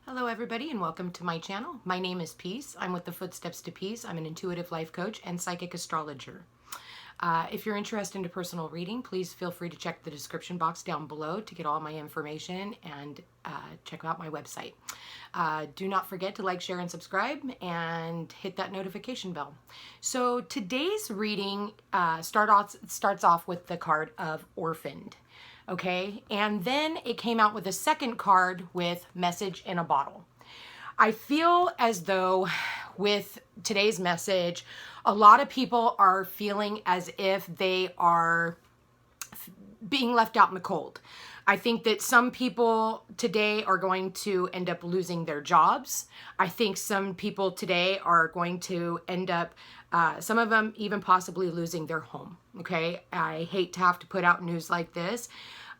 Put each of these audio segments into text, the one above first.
Hello everybody and welcome to my channel. My name is Peace. I'm with the Footsteps to Peace. I'm an intuitive life coach and psychic astrologer. If you're interested in a personal reading, please feel free to check the description box down below to get all my information and check out my website. Do not forget to like, share, and subscribe and hit that notification bell. So today's reading starts off with the card of Orphaned. Okay, and then it came out with a second card with Message in a Bottle. I feel as though with today's message, a lot of people are feeling as if they are being left out in the cold. I think that some people today are going to end up losing their jobs. I think some people today are going to end up, some of them even possibly losing their home. Okay, I hate to have to put out news like this,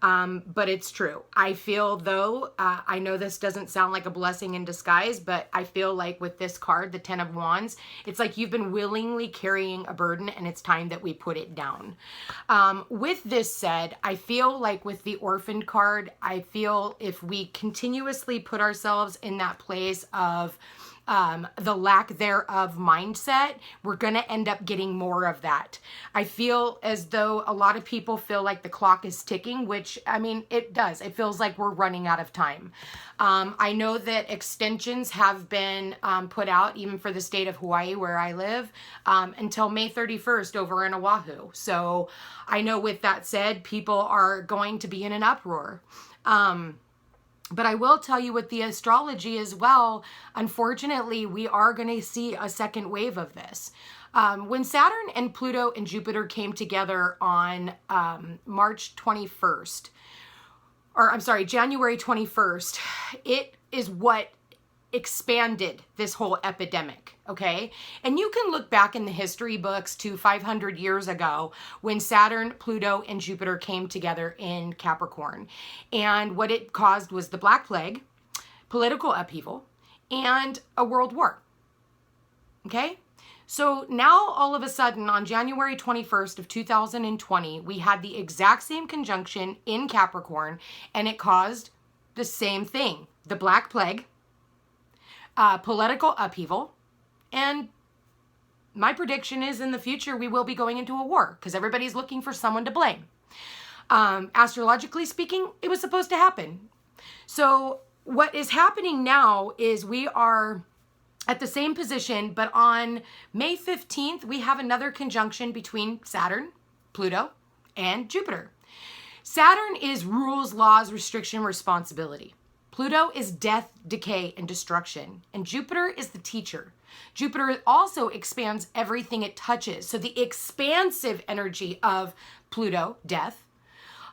but it's true. I feel though, I know this doesn't sound like a blessing in disguise, but I feel like with this card, the 10 of Wands, it's like you've been willingly carrying a burden and it's time that we put it down. With this said, I feel like with the Orphaned card, I feel if we continuously put ourselves in that place of the lack thereof mindset, we're going to end up getting more of that. I feel as though a lot of people feel like the clock is ticking, which, I mean, it does. It feels like we're running out of time. I know that extensions have been put out, even for the state of Hawaii, where I live, until May 31st over in Oahu. So I know with that said, people are going to be in an uproar. But I will tell you with the astrology as well, unfortunately, we are going to see a second wave of this. When Saturn and Pluto and Jupiter came together on March 21st, or I'm sorry, January 21st, it is what expanded this whole epidemic, okay? And you can look back in the history books to 500 years ago when Saturn, Pluto, and Jupiter came together in Capricorn. And what it caused was the Black Plague, political upheaval, and a world war, okay? So now all of a sudden on January 21st of 2020, we had the exact same conjunction in Capricorn, and it caused the same thing, the Black Plague, political upheaval, and my prediction is in the future we will be going into a war because everybody's looking for someone to blame. Astrologically speaking, it was supposed to happen. So what is happening now is we are at the same position, but on May 15th, we have another conjunction between Saturn, Pluto, and Jupiter. Saturn is rules, laws, restriction, responsibility. Pluto is death, decay, and destruction. And Jupiter is the teacher. Jupiter also expands everything it touches. So the expansive energy of Pluto, death,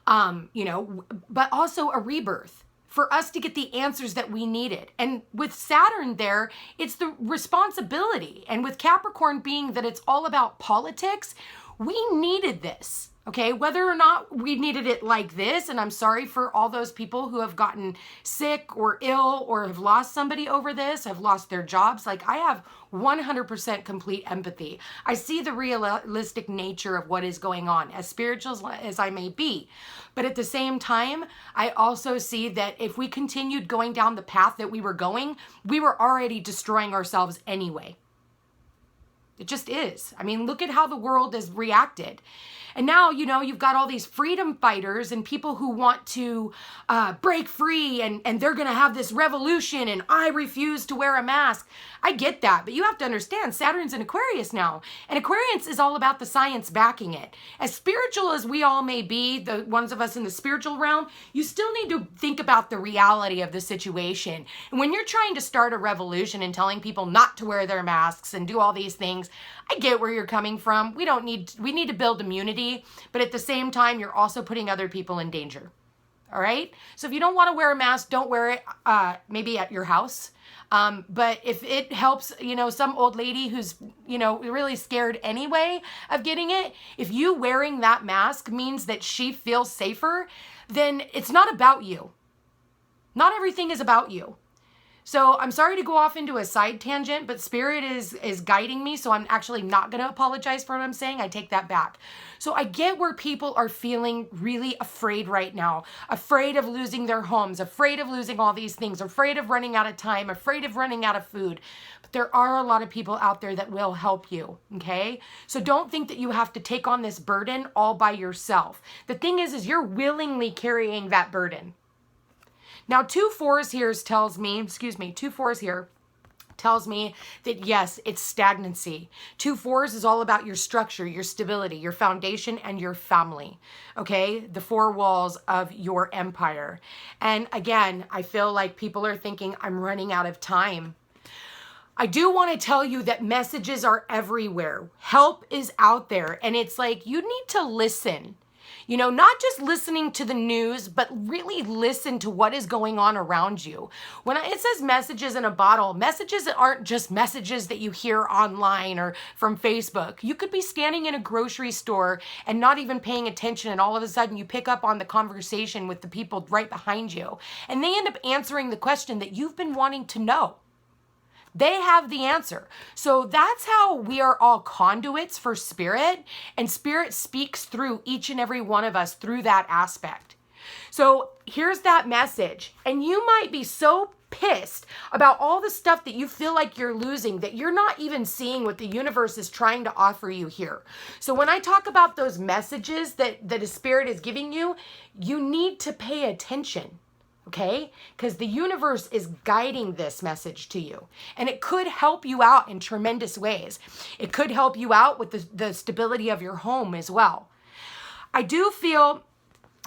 but also a rebirth for us to get the answers that we needed. And with Saturn there, it's the responsibility. And with Capricorn being that it's all about politics, we needed this. Okay, whether or not we needed it like this, and I'm sorry for all those people who have gotten sick or ill or have lost somebody over this, have lost their jobs. Like, I have 100% complete empathy. I see the realistic nature of what is going on, as spiritual as I may be. But at the same time, I also see that if we continued going down the path that we were going, we were already destroying ourselves anyway. It just is. I mean, look at how the world has reacted. And now, you've got all these freedom fighters and people who want to break free and they're going to have this revolution and I refuse to wear a mask. I get that, but you have to understand Saturn's in Aquarius now. And Aquarius is all about the science backing it. As spiritual as we all may be, the ones of us in the spiritual realm, you still need to think about the reality of the situation. And when you're trying to start a revolution and telling people not to wear their masks and do all these things, I get where you're coming from. We need to build immunity, but at the same time, you're also putting other people in danger. All right? So if you don't want to wear a mask, don't wear it maybe at your house. But if it helps, some old lady who's, really scared anyway of getting it, if you wearing that mask means that she feels safer, then it's not about you. Not everything is about you. So I'm sorry to go off into a side tangent, but Spirit is guiding me, so I'm actually not going to apologize for what I'm saying. I take that back. So I get where people are feeling really afraid right now, afraid of losing their homes, afraid of losing all these things, afraid of running out of time, afraid of running out of food. But there are a lot of people out there that will help you, okay? So don't think that you have to take on this burden all by yourself. The thing is you're willingly carrying that burden. Now, 2 4s here tells me, 2 4s here tells me that yes, it's stagnancy. 2 4s is all about your structure, your stability, your foundation, and your family. Okay, the 4 walls of your empire. And again, I feel like people are thinking I'm running out of time. I do want to tell you that messages are everywhere. Help is out there, and it's like you need to listen. You know, not just listening to the news, but really listen to what is going on around you. When it says messages in a bottle, messages aren't just messages that you hear online or from Facebook. You could be standing in a grocery store and not even paying attention, and all of a sudden you pick up on the conversation with the people right behind you, and they end up answering the question that you've been wanting to know. They have the answer. So that's how we are all conduits for Spirit, and Spirit speaks through each and every one of us through that aspect. So here's that message, and you might be so pissed about all the stuff that you feel like you're losing that you're not even seeing what the universe is trying to offer you here. So when I talk about those messages that a Spirit is giving you, you need to pay attention. Okay? Because the universe is guiding this message to you. And it could help you out in tremendous ways. It could help you out with the stability of your home as well. I do feel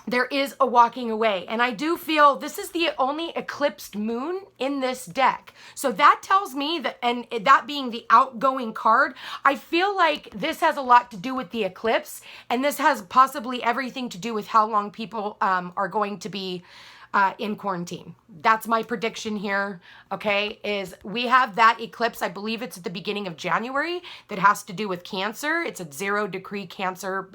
there is a walking away. And I do feel this is the only eclipsed moon in this deck. So that tells me that, and that being the outgoing card, I feel like this has a lot to do with the eclipse. And this has possibly everything to do with how long people are going to be in quarantine. That's my prediction here, okay, is we have that eclipse. I believe it's at the beginning of January that has to do with Cancer. It's a 0-degree Cancer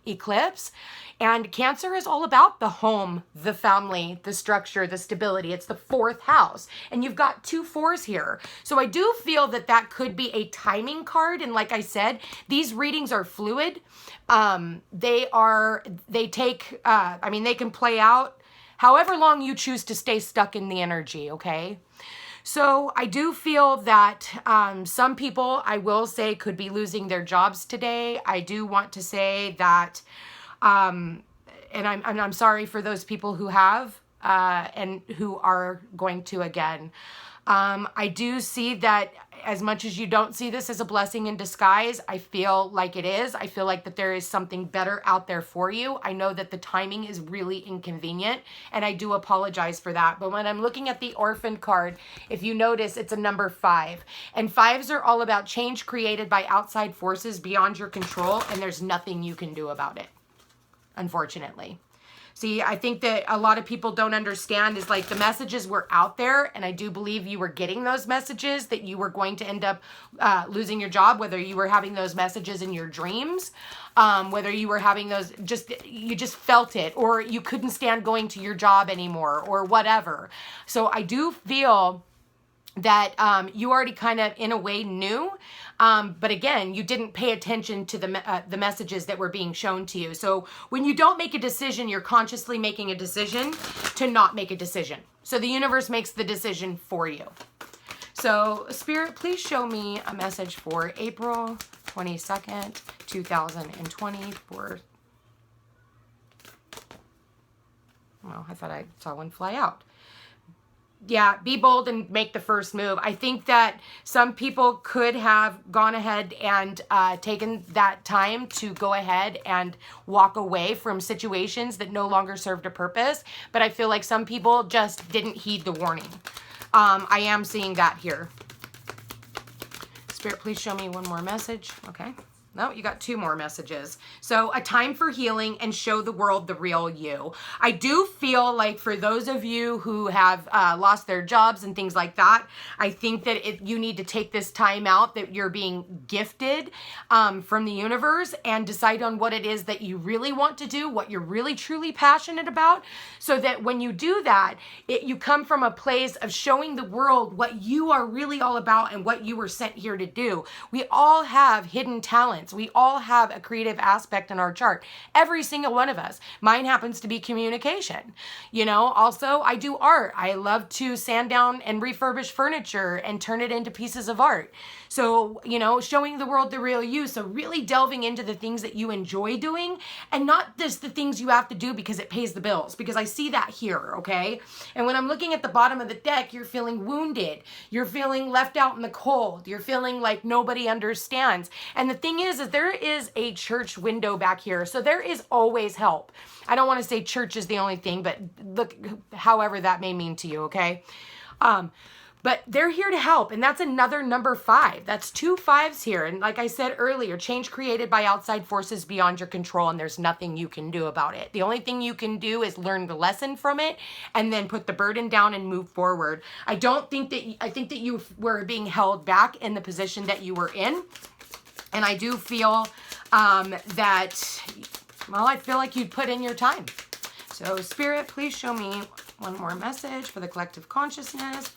eclipse. And Cancer is all about the home, the family, the structure, the stability. It's the 4th house. And you've got 2 4s here. So I do feel that that could be a timing card. And like I said, these readings are fluid. They can play out however long you choose to stay stuck in the energy, okay? So I do feel that some people, I will say, could be losing their jobs today. I do want to say that, and I'm sorry for those people who have and who are going to again. I do see that as much as you don't see this as a blessing in disguise, I feel like it is. I feel like that there is something better out there for you. I know that the timing is really inconvenient, and I do apologize for that. But when I'm looking at the Orphan card, if you notice, it's a number 5. And 5s are all about change created by outside forces beyond your control, and there's nothing you can do about it, unfortunately. See, I think that a lot of people don't understand is like the messages were out there, and I do believe you were getting those messages that you were going to end up losing your job, whether you were having those messages in your dreams, whether you were having those, you just felt it, or you couldn't stand going to your job anymore, or whatever. So I do feel that you already kind of in a way knew, but again, you didn't pay attention to the messages that were being shown to you. So when you don't make a decision, you're consciously making a decision to not make a decision. So the universe makes the decision for you. So Spirit, please show me a message for April 22nd, 2020 for, well, I thought I saw one fly out. Yeah, be bold and make the first move. I think that some people could have gone ahead and taken that time to go ahead and walk away from situations that no longer served a purpose. But I feel like some people just didn't heed the warning. I am seeing that here. Spirit, please show me one more message. Okay. No, you got 2 more messages. So, a time for healing and show the world the real you. I do feel like for those of you who have lost their jobs and things like that, I think that you need to take this time out that you're being gifted from the universe and decide on what it is that you really want to do, what you're really truly passionate about, so that when you do that, you come from a place of showing the world what you are really all about and what you were sent here to do. We all have hidden talents. We all have a creative aspect in our chart. Every single one of us. Mine happens to be communication. You know, also I do art. I love to sand down and refurbish furniture and turn it into pieces of art. So, you know, showing the world the real you. So really delving into the things that you enjoy doing and not just the things you have to do because it pays the bills, because I see that here, okay? And when I'm looking at the bottom of the deck, you're feeling wounded. You're feeling left out in the cold. You're feeling like nobody understands. And the thing is there is a church window back here. So there is always help. I don't want to say church is the only thing, but look, however that may mean to you, okay? But they're here to help. And that's another number 5. That's 2 5s here. And like I said earlier, change created by outside forces beyond your control, and there's nothing you can do about it. The only thing you can do is learn the lesson from it and then put the burden down and move forward. I think that you were being held back in the position that you were in. And I do feel that, well, I feel like you'd put in your time. So Spirit, please show me one more message for the collective consciousness,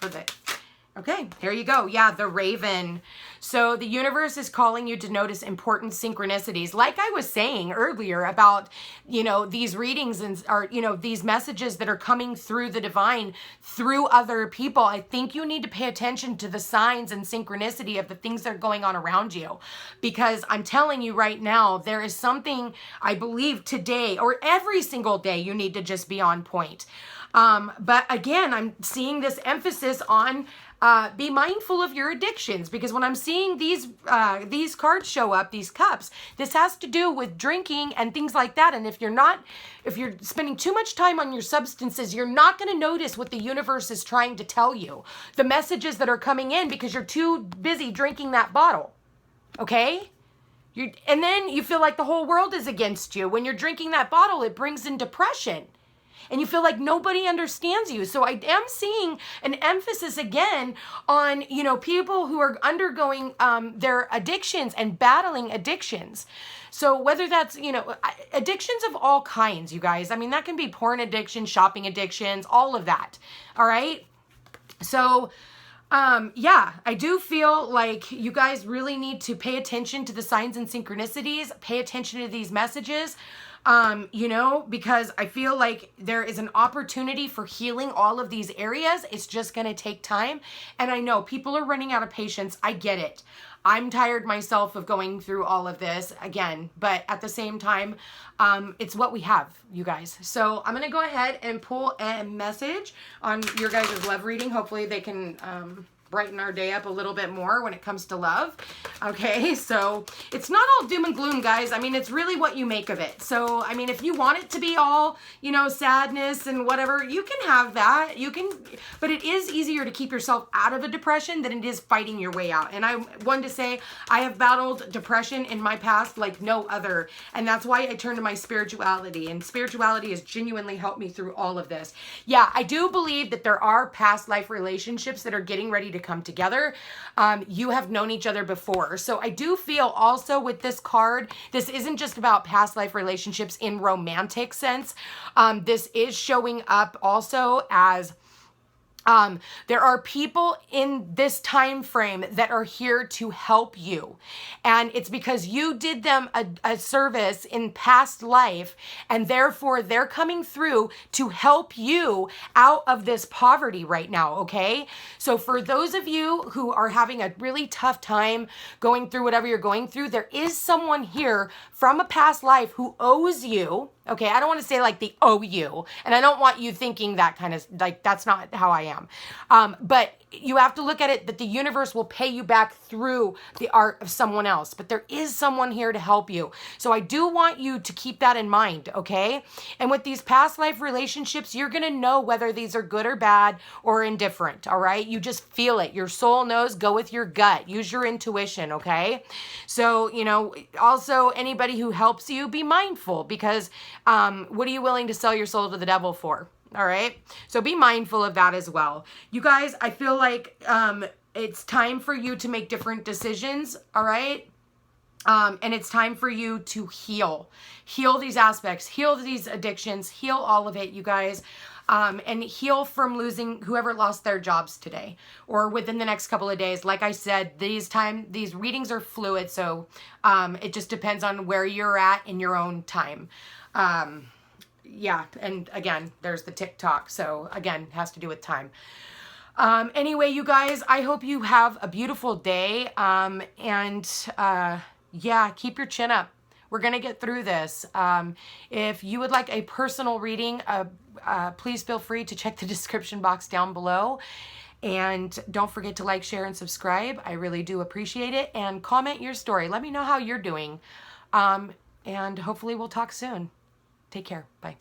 okay, here you go. Yeah, the Raven. So the universe is calling you to notice important synchronicities. Like I was saying earlier about, you know, these readings or, you know, these messages that are coming through the divine, through other people. I think you need to pay attention to the signs and synchronicity of the things that are going on around you. Because I'm telling you right now, there is something I believe today or every single day you need to just be on point. But again, I'm seeing this emphasis on be mindful of your addictions, because when I'm seeing these cards show up, these cups, this has to do with drinking and things like that. And if you're spending too much time on your substances, you're not going to notice what the universe is trying to tell you, the messages that are coming in, because you're too busy drinking that bottle. Okay? And then you feel like the whole world is against you. When you're drinking that bottle, it brings in depression. And you feel like nobody understands you. So I am seeing an emphasis again on, you know, people who are undergoing their addictions and battling addictions. So whether that's, you know, addictions of all kinds, you guys. I mean, that can be porn addiction, shopping addictions, all of that. All right. So yeah, I do feel like you guys really need to pay attention to the signs and synchronicities, pay attention to these messages. You know, because I feel like there is an opportunity for healing all of these areas. It's just going to take time. And I know people are running out of patience. I get it. I'm tired myself of going through all of this again, but at the same time, it's what we have, you guys. So I'm going to go ahead and pull a message on your guys' love reading. Hopefully they can, brighten our day up a little bit more when it comes to love. Okay, so it's not all doom and gloom, guys. I mean, it's really what you make of it. So, I mean, if you want it to be all, you know, sadness and whatever, you can have that. You can, but it is easier to keep yourself out of a depression than it is fighting your way out. And I wanted to say, I have battled depression in my past like no other. And that's why I turned to my spirituality. And spirituality has genuinely helped me through all of this. Yeah, I do believe that there are past life relationships that are getting ready to come together. You have known each other before. So I do feel also with this card, this isn't just about past life relationships in romantic sense. This is showing up also as there are people in this time frame that are here to help you. And it's because you did them a service in past life, and therefore they're coming through to help you out of this poverty right now, okay? So for those of you who are having a really tough time going through whatever you're going through, there is someone here from a past life who owes you, Okay, I don't want to say like they owe you, and I don't want you thinking that kind of, like, that's not how I am. But you have to look at it that the universe will pay you back through the art of someone else, but there is someone here to help you. So I do want you to keep that in mind, okay? And with these past life relationships, you're going to know whether these are good or bad or indifferent, all right? You just feel it. Your soul knows. Go with your gut. Use your intuition, okay? So, you know, also anybody who helps you, be mindful, because what are you willing to sell your soul to the devil for? All right. So be mindful of that as well. You guys, I feel like it's time for you to make different decisions. All right. And it's time for you to heal these aspects, heal these addictions, heal all of it, you guys. And heal from losing whoever lost their jobs today or within the next couple of days. Like I said, these readings are fluid. So it just depends on where you're at in your own time. Yeah, and again, there's the TikTok. So again, it has to do with time. Anyway, you guys, I hope you have a beautiful day. Yeah, keep your chin up. We're going to get through this. If you would like a personal reading, please feel free to check the description box down below. And don't forget to like, share, and subscribe. I really do appreciate it. And comment your story. Let me know how you're doing. And hopefully we'll talk soon. Take care. Bye.